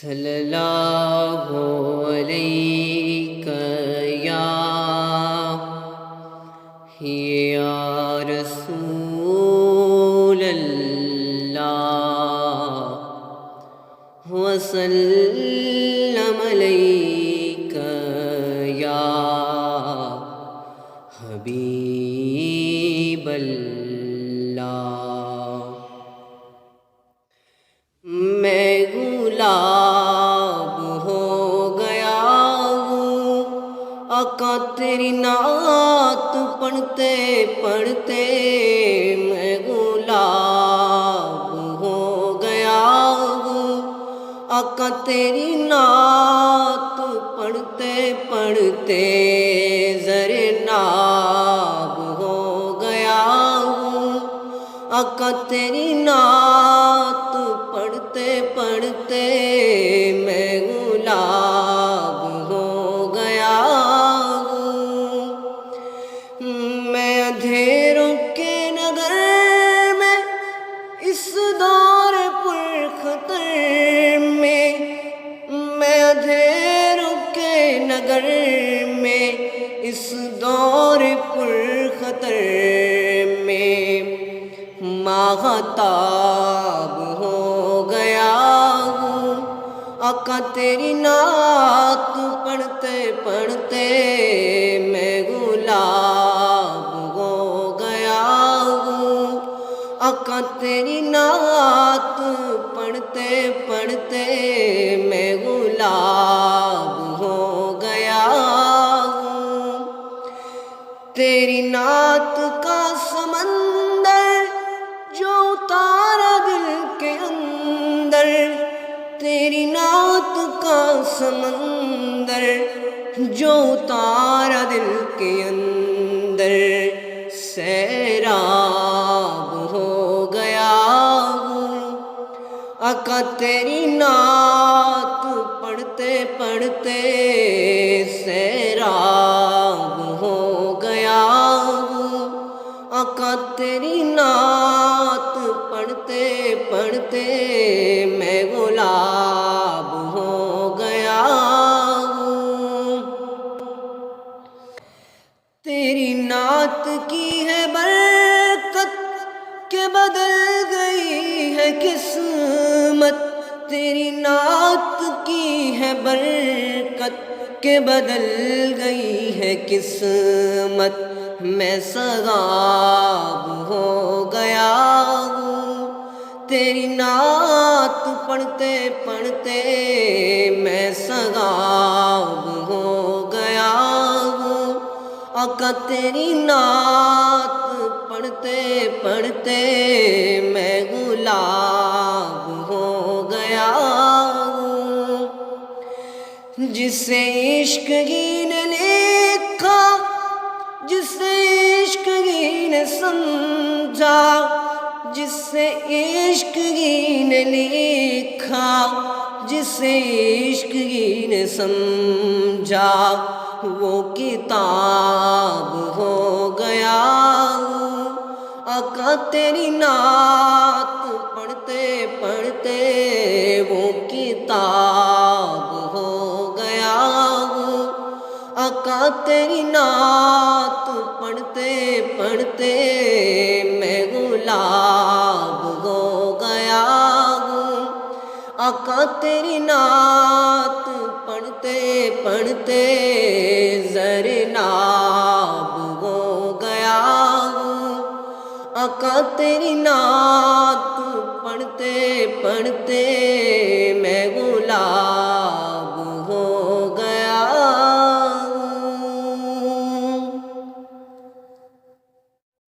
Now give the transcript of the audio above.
صلی اللہ علیہ یا رسول اللہ وسلم علیک یا حبیب اللہ۔ میں گلاب ہو گیا ہوں آقا تیری نعت پڑھتے پڑھتے، میں گلاب ہو گیا ہوں آقا تیری نعت پڑھتے پڑھتے، زر ناب ہو گیا ہوں آقا تیری نعت پڑھتے پڑھتے، میں گلاب ہو گیا ہوں۔ میں اندھیروں کے نگر میں اس دور پر خطر میں، میں اندھیروں کے نگر میں اس دور پر خطر میں، ماہتاب ہو گیا ہوں آقا تیری نعت پڑھتے پڑھتے، میں گلاب ہو گیا ہوں آقا تیری نعت پڑھتے پڑھتے، میں گلاب ہو گیا ہوں۔ تیری نعت کا سمندر جو اتارا دل کے اندر، تیری نعت کا سمندر جو اتارا دل کے اندر، سیراب ہو گیا ہوں آقا تیری نعت پڑھتے پڑھتے، سیراب ہو گیا ہوں آقا تیری نعت پڑھتے پڑھتے، میں گلاب ہو گیا ہوں۔ تیری نعت کی ہے برکت کہ بدل گئی ہے قسمت، تیری نعت کی ہے برکت کہ بدل گئی ہے قسمت، میں سراب ہو گیا ہوں تیری نعت پڑھتے پڑھتے، میں سراب ہو گیا ہوں آقا تیری نعت پڑھتے پڑھتے، میں گلاب ہو گیا ہوں۔ جسے عشق ہی نے لکھا، جسے عشق ہی نے سمجھا، جسے عشق ہی نے لکھا، جسے عشق ہی نے سمجھا، وہ کتاب ہو گیا ہوں آقا تیری نعت پڑھتے پڑھتے، وہ کتاب ہو گیا ہوں آقا تیری نعت پڑھتے پڑھتے، میں گلاب ہو گیا ہوں آقا تیری نعت پڑھتے پڑھتے، زر ناب ہو گیا ہوں آقا تیری نعت پڑھتے پڑھتے۔